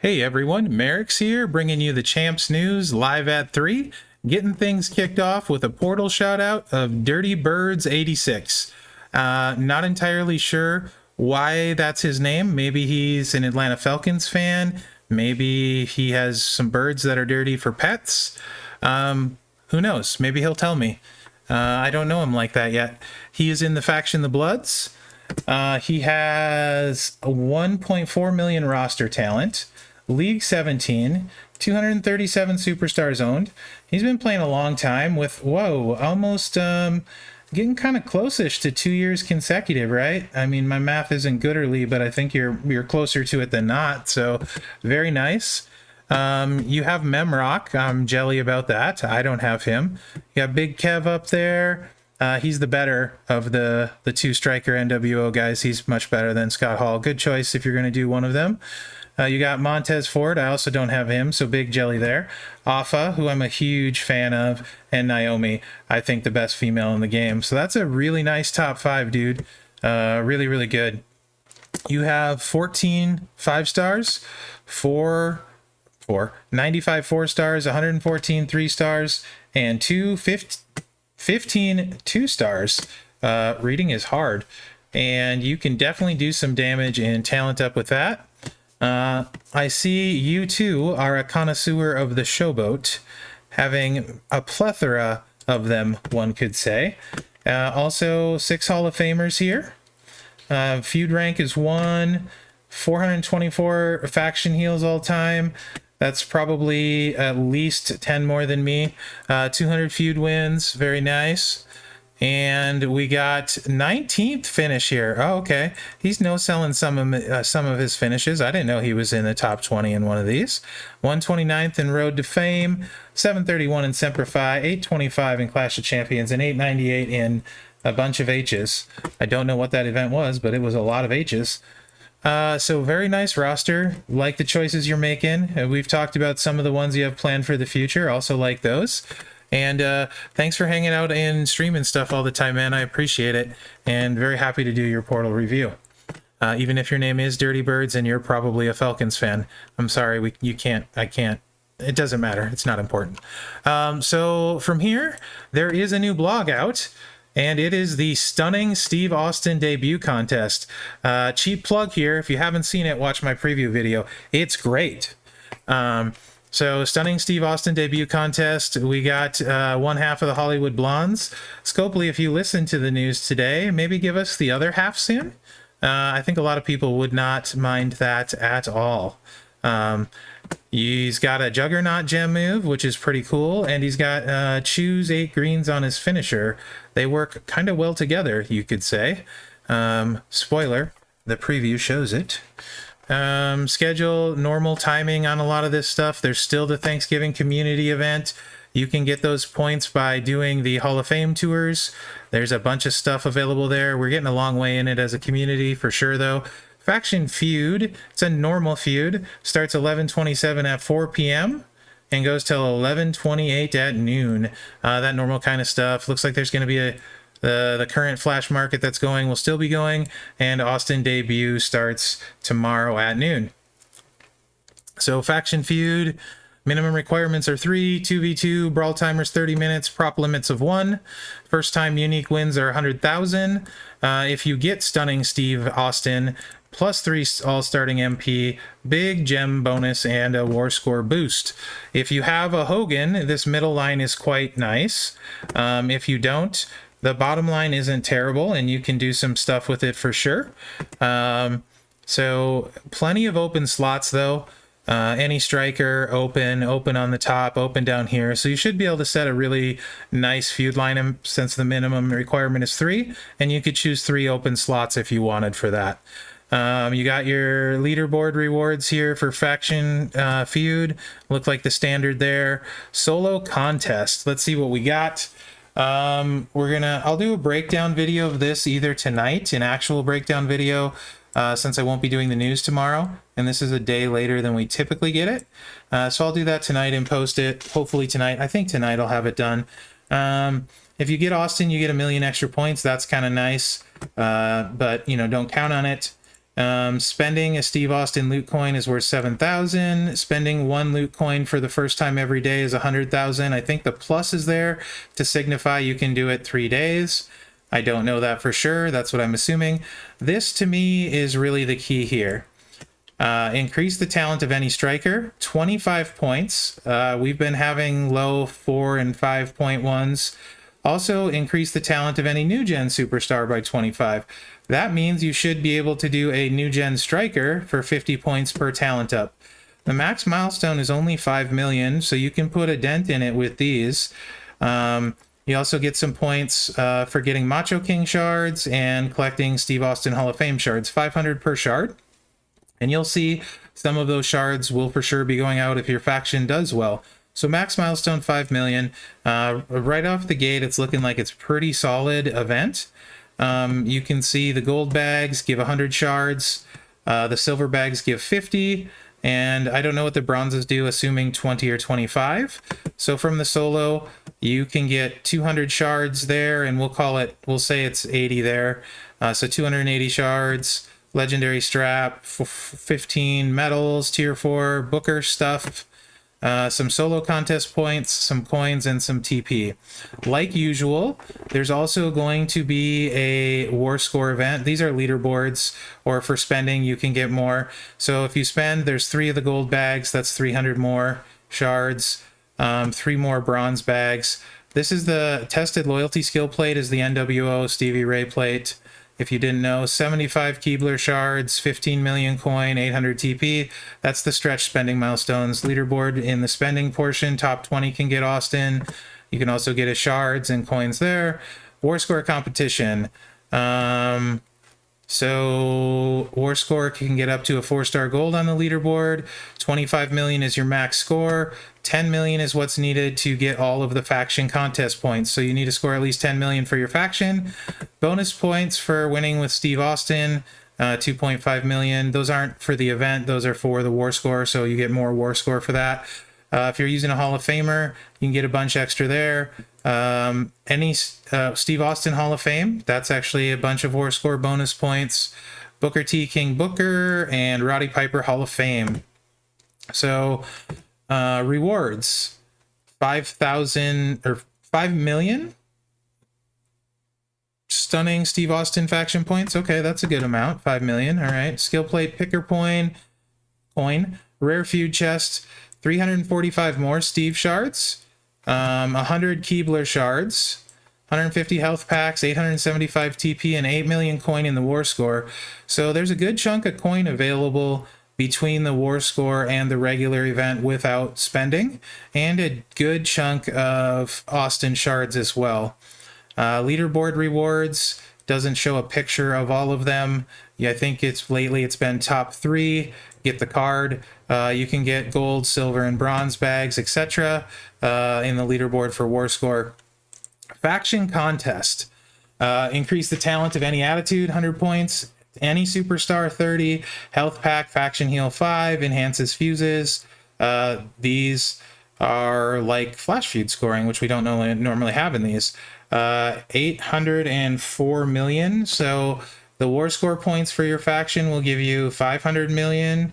Hey everyone, Mherex here, bringing you the Champs News live at 3, getting things kicked off with a portal shout out of Dirty Birds 86. Not entirely sure why that's his name. Maybe he's an Atlanta Falcons fan. Maybe he has some birds that are dirty for pets. Who knows? Maybe he'll tell me. I don't know him like that yet. He is in the faction The Bloods. He has a 1.4 million roster talent. League 17, 237 superstars owned. He's been playing a long time with, almost getting kind of close-ish to 2 years consecutive, right? I mean, my math isn't good early, but I think you're closer to it than not, so very nice. You have Memrock. I'm jelly about that. I don't have him. You got Big Kev up there. He's the better of the two striker NWO guys. He's much better than Scott Hall. Good choice if you're going to do one of them. You got Montez Ford. I also don't have him, so big jelly there. Afa, who I'm a huge fan of, and Naomi, I think the best female in the game. So that's a really nice top 5, dude. Really, really good. You have 14 5 stars, 95 4 stars, 114 3 stars, and 15 2 stars. Reading is hard, and you can definitely do some damage and talent up with that. I see you too are a connoisseur of the showboat, having a plethora of them, one could say. Also, 6 Hall of Famers here. Feud rank is 1, 424 faction heals all time. That's probably at least 10 more than me. 200 feud wins, very nice. And we got 19th finish here. Oh, okay. He's no-selling some of his finishes. I didn't know he was in the top 20 in one of these. 129th in Road to Fame, 731 in Semper Fi, 825 in Clash of Champions, and 898 in a bunch of H's. I don't know what that event was, but it was a lot of H's. So very nice roster. Like the choices you're making. We've talked about some of the ones you have planned for the future. Also like those. And thanks for hanging out and streaming stuff all the time, man. I appreciate it. And very happy to do your portal review. Even if your name is Dirty Birds and you're probably a Falcons fan. I'm sorry, I can't. It doesn't matter. It's not important. So from here, there is a new blog out. And it is the Stunning Steve Austin debut contest. Cheap plug here. If you haven't seen it, watch my preview video. It's great. So, Stunning Steve Austin debut contest. We got one half of the Hollywood Blondes. Scopely, if you listen to the news today, maybe give us the other half soon. I think a lot of people would not mind that at all. He's got a Juggernaut gem move, which is pretty cool, and he's got choose 8 greens on his finisher. They work kind of well together, you could say. Spoiler, the preview shows it. Schedule normal timing on a lot of this stuff. There's still the Thanksgiving community event. You can get those points by doing the Hall of Fame tours. There's a bunch of stuff available there. We're getting a long way in it as a community for sure, though. Faction Feud, it's a normal feud. Starts 11:27 at 4 p.m. and goes till 11:28 at noon. That normal kind of stuff. Looks like there's going to be the current Flash market that's going will still be going, and Austin debut starts tomorrow at noon. So Faction Feud, minimum requirements are 3, 2v2, brawl timers 30 minutes, prop limits of 1. First time unique wins are 100,000. If you get Stunning Steve Austin, plus 3 all starting MP, big gem bonus, and a war score boost. If you have a Hogan, this middle line is quite nice. If you don't, the bottom line isn't terrible, and you can do some stuff with it for sure. So plenty of open slots, though. Any striker, open on the top, open down here. So you should be able to set a really nice feud line since the minimum requirement is 3, and you could choose 3 open slots if you wanted for that. You got your leaderboard rewards here for faction feud. Look like the standard there. Solo contest. Let's see what we got. I'll do a breakdown video of this either tonight, an actual breakdown video, since I won't be doing the news tomorrow, and this is a day later than we typically get it. So I'll do that tonight and post it, hopefully tonight. I think tonight I'll have it done. If you get Austin, you get 1 million extra points. That's kind of nice, but don't count on it. Spending a Steve Austin loot coin is worth 7,000. Spending one loot coin for the first time every day is 100,000. I think the plus is there to signify you can do it 3 days. I don't know that for sure. That's what I'm assuming. This to me is really the key here. Increase the talent of any striker, 25 points. We've been having low 4 and 5 point ones. Also, increase the talent of any new gen superstar by 25. That means you should be able to do a new gen striker for 50 points per talent up. The max milestone is only 5 million, so you can put a dent in it with these. You also get some points for getting Macho King shards and collecting Steve Austin Hall of Fame shards, 500 per shard. And you'll see some of those shards will for sure be going out if your faction does well. So max milestone 5 million. Right off the gate, it's looking like it's a pretty solid event. You can see the gold bags give 100 shards. The silver bags give 50. And I don't know what the bronzes do, assuming 20 or 25. So from the solo, you can get 200 shards there, and we'll say it's 80 there. So 280 shards. Legendary strap, 15 medals, tier 4, Booker stuff, some solo contest points, some coins, and some TP. Like usual, there's also going to be a war score event. These are leaderboards, or for spending, you can get more. So if you spend, there's 3 of the gold bags, that's 300 more shards, 3 more bronze bags. This is the tested loyalty skill plate, is the NWO Stevie Ray plate. If you didn't know, 75 Keebler shards, 15 million coin, 800 TP. That's the stretch spending milestones. Leaderboard in the spending portion, top 20 can get Austin. You can also get his shards and coins there. War score competition. So war score can get up to a 4-star gold on the leaderboard. 25 million is your max score. 10 million is what's needed to get all of the faction contest points. So you need to score at least 10 million for your faction. Bonus points for winning with Steve Austin, 2.5 million. Those aren't for the event. Those are for the war score. So you get more war score for that. If you're using a Hall of Famer, you can get a bunch extra there. Any Steve Austin Hall of Fame, that's actually a bunch of war score bonus points. Booker T King Booker and Roddy Piper Hall of Fame. So rewards, 5,000 or 5 million stunning Steve Austin faction points. Okay, that's a good amount. 5 million. All right. Skill plate, picker coin, rare feud chest, 345 more Steve shards, 100 Keebler shards, 150 health packs, 875 TP, and 8 million coin in the war score. So there's a good chunk of coin available between the war score and the regular event without spending, and a good chunk of Austin shards as well. Leaderboard rewards doesn't show a picture of all of them. Yeah, I think it's been top 3. Get the card. You can get gold, silver, and bronze bags, etc. In the leaderboard for war score. Faction contest. Increase the talent of any attitude, 100 points. Any superstar, 30. Health pack, faction heal 5. Enhances fuses. These are like flash feud scoring, which we don't normally have in these. 804 million. So the war score points for your faction will give you 500 million.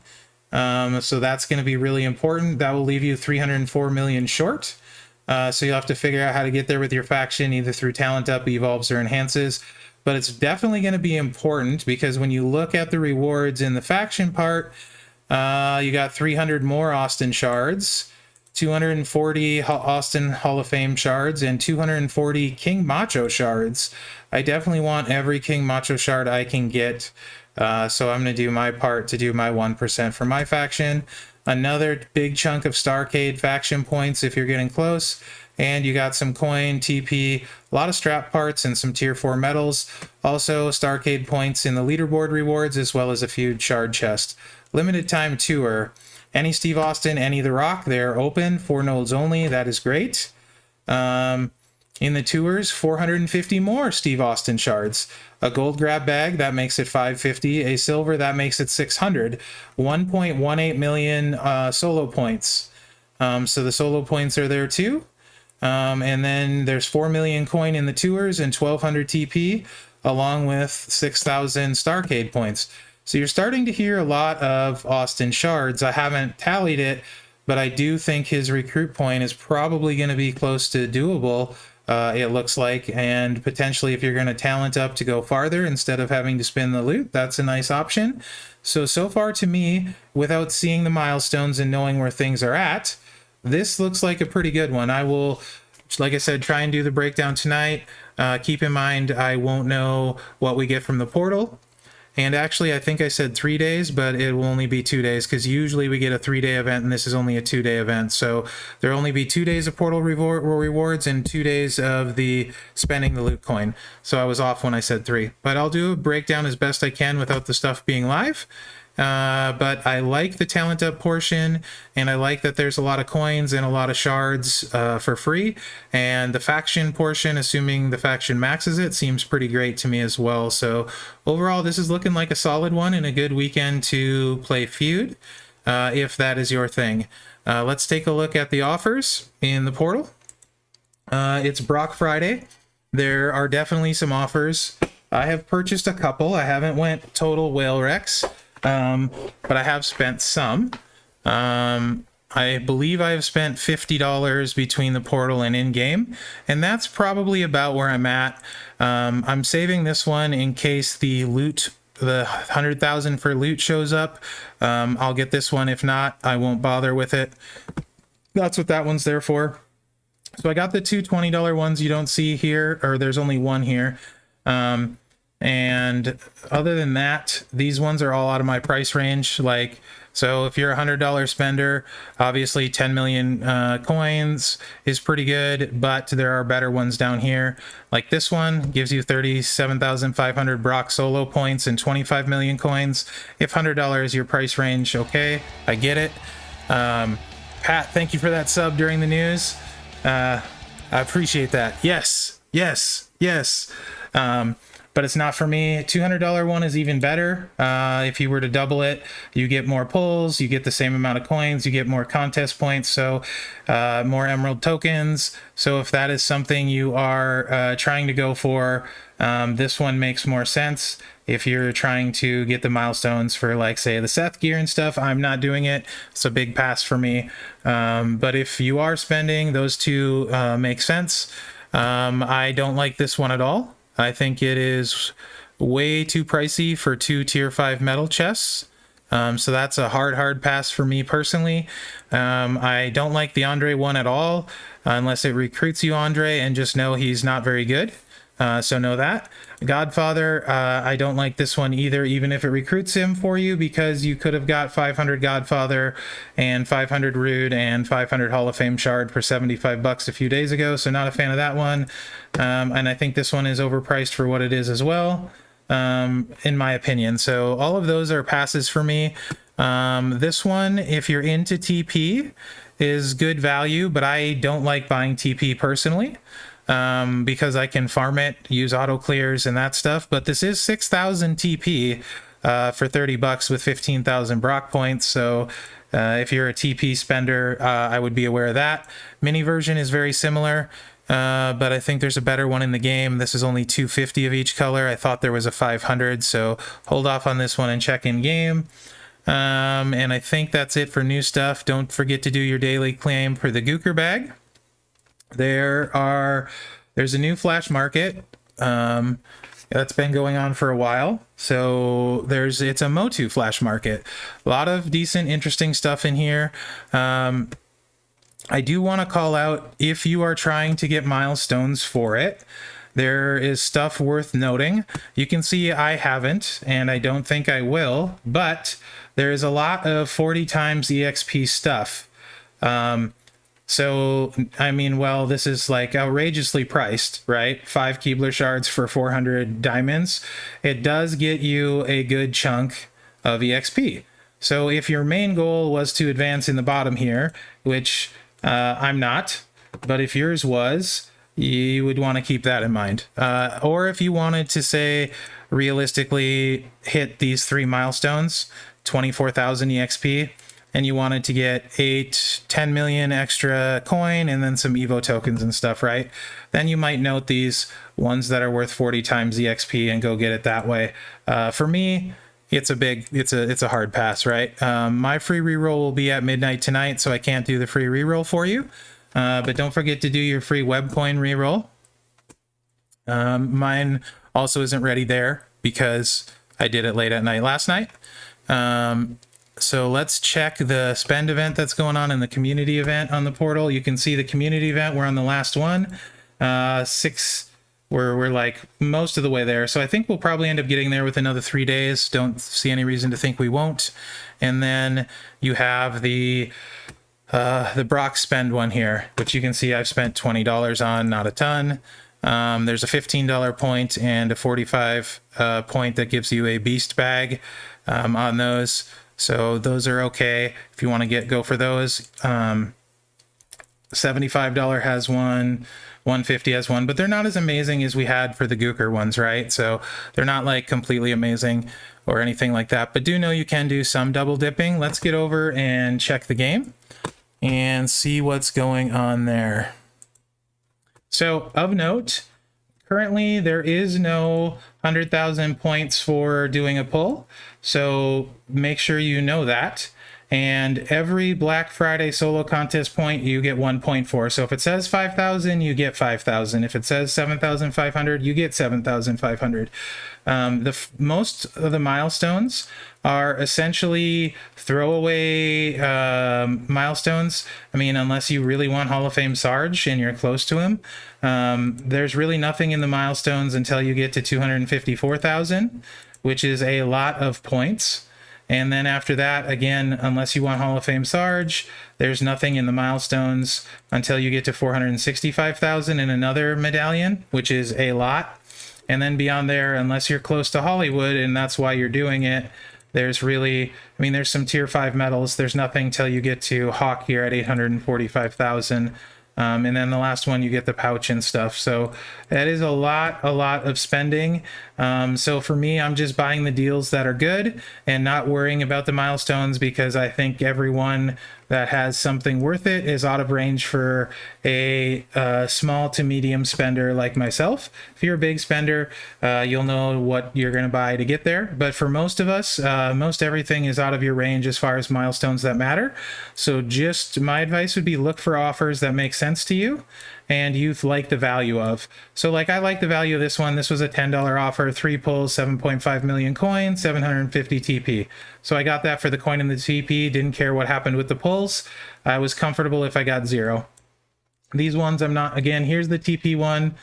So that's going to be really important. That will leave you 304 million short. So you'll have to figure out how to get there with your faction, either through talent up, evolves, or enhances. But it's definitely going to be important, because when you look at the rewards in the faction part, you got 300 more Austin shards, 240 Austin Hall of Fame shards, and 240 King Macho shards. I definitely want every King Macho shard I can get. So I'm going to do my part to do my 1% for my faction. Another big chunk of Starcade faction points if you're getting close. And you got some coin, TP, a lot of strap parts, and some tier 4 medals. Also Starcade points in the leaderboard rewards, as well as a few shard chest. Limited time tour. Any Steve Austin, any The Rock, they're open. 4 nodes only. That is great. In the tours, 450 more Steve Austin shards. A gold grab bag, that makes it 550. A silver, that makes it 600. 1.18 million solo points. So the solo points are there too. And then there's 4 million coin in the tours and 1,200 TP, along with 6,000 Starcade points. So you're starting to hear a lot of Austin Shards. I haven't tallied it, but I do think his recruit point is probably going to be close to doable, it looks like. And potentially, if you're going to talent up to go farther instead of having to spin the loot, that's a nice option. So far to me, without seeing the milestones and knowing where things are at, this looks like a pretty good one. I will, like I said, try and do the breakdown tonight. Keep in mind, I won't know what we get from the portal. And actually, I think I said 3 days, but it will only be 2 days because usually we get a 3-day event and this is only a 2-day event. So there'll only be 2 days of portal rewards and 2 days of the spending the loot coin. So I was off when I said 3. But I'll do a breakdown as best I can without the stuff being live. But I like the talent up portion, and I like that there's a lot of coins and a lot of shards for free. And the faction portion, assuming the faction maxes it, seems pretty great to me as well. So overall, this is looking like a solid one and a good weekend to play Feud, if that is your thing. Let's take a look at the offers in the portal. It's Brock Friday. There are definitely some offers. I have purchased a couple. I haven't went total Mherex. But I have spent some. I believe I have spent $50 between the portal and in-game, and that's probably about where I'm at. I'm saving this one in case the loot, the 100,000 for loot shows up. I'll get this one. If not, I won't bother with it. That's what that one's there for. So I got the two $20 ones you don't see here, or there's only one here. And other than that, these ones are all out of my price range. Like, so if you're a $100 spender, obviously 10 million coins is pretty good, but there are better ones down here. Like this one gives you 37,500 Brock solo points and 25 million coins. If $100 is your price range, okay, I get it. Pat, thank you for that sub during the news. I appreciate that. Yes, yes, yes. But it's not for me. $200 one is even better. If you were to double it, you get more pulls, you get the same amount of coins, you get more contest points, so more emerald tokens. So if that is something you are trying to go for, this one makes more sense. If you're trying to get the milestones for, like, say, the Seth gear and stuff, I'm not doing it. It's a big pass for me. But if you are spending, those two make sense. I don't like this one at all. I think it is way too pricey for 2 tier 5 metal chests. So that's a hard pass for me personally. I don't like the Andre one at all, unless it recruits you Andre, and just know he's not very good. So know that. Godfather, I don't like this one either, even if it recruits him for you, because you could have got 500 Godfather and 500 Rude and 500 Hall of Fame Shard for $75 a few days ago, so not a fan of that one. And I think this one is overpriced for what it is as well, in my opinion. So all of those are passes for me. This one, if you're into TP, is good value, but I don't like buying TP personally. Because I can farm it, use auto clears and that stuff. But this is 6,000 TP for $30 with 15,000 Brock points. So if you're a TP spender, I would be aware of that. Mini version is very similar, but I think there's a better one in the game. This is only 250 of each color. I thought there was a 500, so hold off on this one and check in game. And I think that's it for new stuff. Don't forget to do your daily claim for the Gooker bag. There's a new flash market that's been going on for a while. So it's a Motu flash market. A lot of decent, interesting stuff in here. I do want to call out, if you are trying to get milestones for it, there is stuff worth noting. You can see I haven't, and I don't think I will, but there is a lot of 40 times EXP stuff. So, I mean, well, this is like outrageously priced, right? 5 Keebler shards for 400 diamonds. It does get you a good chunk of EXP. So if your main goal was to advance in the bottom here, which I'm not, but if yours was, you would want to keep that in mind. Or if you wanted to, say, realistically hit these 3 milestones, 24,000 EXP, and you wanted to get 10 million extra coin and then some Evo tokens and stuff, right? Then you might note these ones that are worth 40 times EXP and go get it that way. For me, it's a hard pass, right? My free reroll will be at midnight tonight, so I can't do the free reroll for you. But don't forget to do your free webcoin reroll. Mine also isn't ready there because I did it late at night last night. So let's check the spend event that's going on in the community event on the portal. You can see the community event. We're on the last one. We're like most of the way there. So I think we'll probably end up getting there with another 3 days. Don't see any reason to think we won't. And then you have the Brock spend one here, which you can see I've spent $20 on, not a ton. There's a $15 point and a 45 point that gives you a beast bag on those. So those are okay if you want to go for those. $75 has one, 150 has one, but they're not as amazing as we had for the Gooker ones, right? So they're not like completely amazing or anything like that, but do know you can do some double dipping. Let's get over and check the game and see what's going on there. So of note, currently there is no 100,000 points for doing a pull. So make sure you know that. And every Black Friday solo contest point you get 1 point for. So if it says 5,000, you get 5,000. If it says 7,500, you get 7,500. Most of the milestones are essentially throwaway milestones. I mean, unless you really want Hall of Fame Sarge and you're close to him, there's really nothing in the milestones until you get to 254,000, which is a lot of points. And then after that, again, unless you want Hall of Fame Sarge, there's nothing in the milestones until you get to 465,000 in another medallion, which is a lot. And then beyond there, unless you're close to Hollywood, and that's why you're doing it, there's really, I mean, there's some tier 5 medals. There's nothing till you get to Hawk here at 845,000. And then the last one, you get the pouch and stuff. So that is a lot of spending. So for me, I'm just buying the deals that are good and not worrying about the milestones, because I think everyone that has something worth it is out of range for a small to medium spender like myself. If you're a big spender, you'll know what you're going to buy to get there. But for most of us, most everything is out of your range as far as milestones that matter. So just my advice would be look for offers that make sense to you and you like the value of. So like I like the value of this one. This was a $10 offer, 3 pulls, 7.5 million coins, 750 TP. So I got that for the coin and the TP. Didn't care what happened with the pulls. I was comfortable if I got 0. These ones I'm not. Again, here's the TP one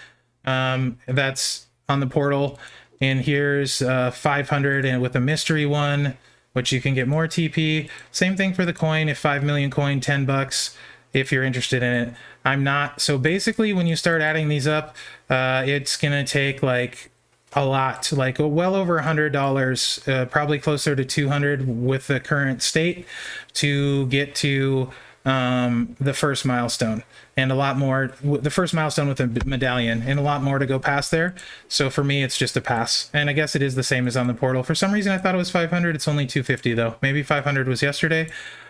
that's on the portal, and here's 500 and with a mystery one, which you can get more TP. Same thing for the coin. If 5 million coin, $10 if you're interested in it. I'm not. So basically when you start adding these up, it's gonna take like a lot, like well over $100, probably closer to 200 with the current state to get to the first milestone, and a lot more, the first milestone with a medallion, and a lot more to go past there. So for me, it's just a pass. And I guess it is the same as on the portal. For some reason, I thought it was 500. It's only 250 though. Maybe 500 was yesterday.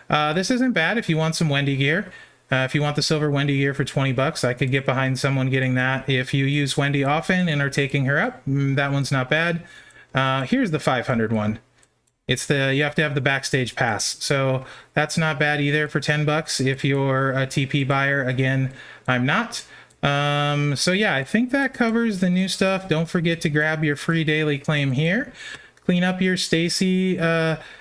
This isn't bad if you want some Wendy gear. If you want the silver Wendy gear for $20, I could get behind someone getting that. If you use Wendy often and are taking her up, that one's not bad. Here's the 500 one. It's you have to have the backstage pass. So that's not bad either for $10 if you're a TP buyer. Again, I'm not. So yeah, I think that covers the new stuff. Don't forget to grab your free daily claim here. Clean up your Stacy,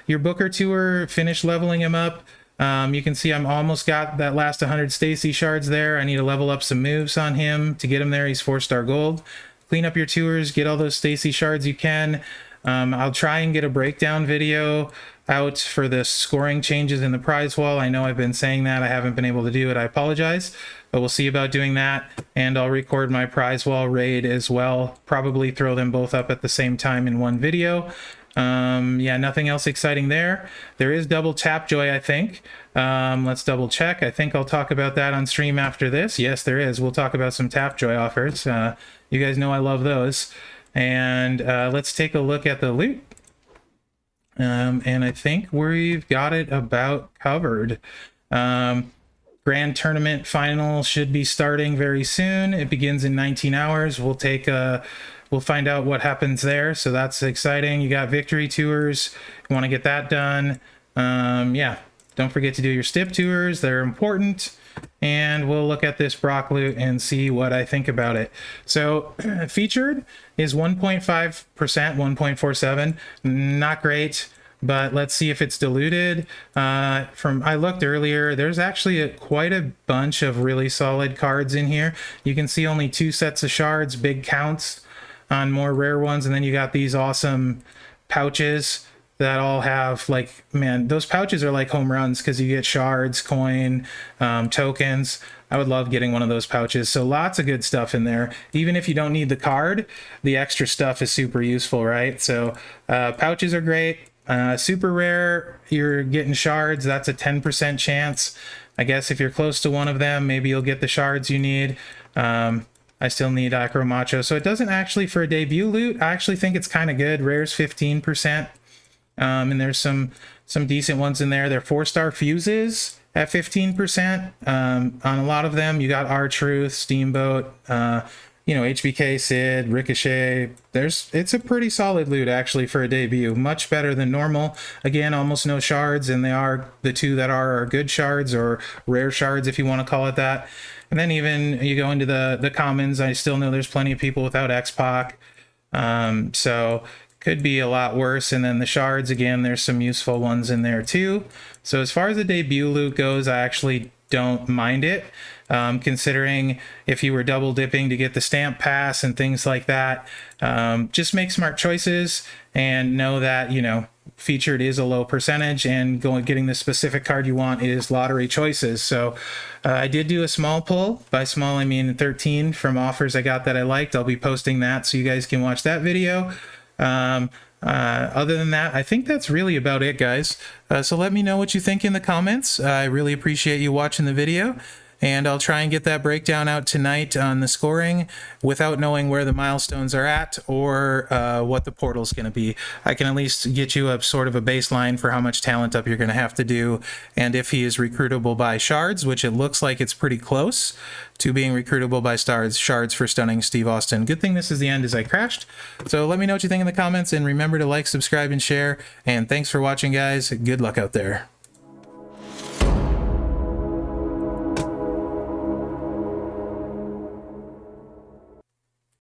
your Booker tour, finish leveling him up. You can see I'm almost got that last 100 Stacy shards there. I need to level up some moves on him to get him there. He's 4-star gold. Clean up your tours, get all those Stacy shards you can. I'll try and get a breakdown video out for the scoring changes in the prize wall. I know I've been saying that. I haven't been able to do it. I apologize, but we'll see about doing that. And I'll record my prize wall raid as well. Probably throw them both up at the same time in one video. Yeah, nothing else exciting there. There is double Tapjoy, I think. Let's double check. I think I'll talk about that on stream after this. Yes, there is. We'll talk about some Tapjoy offers. You guys know I love those. And let's take a look at the loot. And I think we've got it about covered. Grand Tournament final should be starting very soon. It begins in 19 hours. We'll we'll find out what happens there. So that's exciting. You got victory tours. You want to get that done. Yeah, don't forget to do your stip tours. They're important. And we'll look at this Brock loot and see what I think about it. So featured is 1.5%, 1.47. Not great, but let's see if it's diluted. I looked earlier, there's actually quite a bunch of really solid cards in here. You can see only 2 sets of shards, big counts on more rare ones, and then you got these awesome pouches that all have, like, man, those pouches are like home runs because you get shards, coin, tokens. I would love getting one of those pouches. So lots of good stuff in there. Even if you don't need the card, the extra stuff is super useful, right? So pouches are great. Super rare, you're getting shards. That's a 10% chance. I guess if you're close to one of them, maybe you'll get the shards you need. I still need Acro Macho. So it doesn't actually, for a debut loot, I actually think it's kind of good. Rare's 15%. And there's some decent ones in there. They're 4-star fuses at 15%. On a lot of them, you got R-Truth, Steamboat, HBK, Sid, Ricochet. It's a pretty solid loot actually for a debut. Much better than normal. Again, almost no shards, and they are the 2 that are good shards, or rare shards if you want to call it that. And then even you go into the commons, I still know there's plenty of people without X-Pac. So could be a lot worse. And then the shards, again, there's some useful ones in there too. So as far as the debut loot goes, I actually don't mind it, considering if you were double dipping to get the stamp pass and things like that. Just make smart choices and know that, featured is a low percentage, and getting the specific card you want is lottery choices. So I did do a small pull. By small, I mean 13 from offers I got that I liked. I'll be posting that so you guys can watch that video. Other than that, I think that's really about it, guys. So let me know what you think in the comments. I really appreciate you watching the video, and I'll try and get that breakdown out tonight on the scoring without knowing where the milestones are at or what the portal's going to be. I can at least get you a sort of a baseline for how much talent up you're going to have to do, and if he is recruitable by shards, which it looks like it's pretty close to being recruitable by shards for stunning Steve Austin. Good thing this is the end as I crashed. So let me know what you think in the comments, and remember to like, subscribe, and share. And thanks for watching, guys. Good luck out there.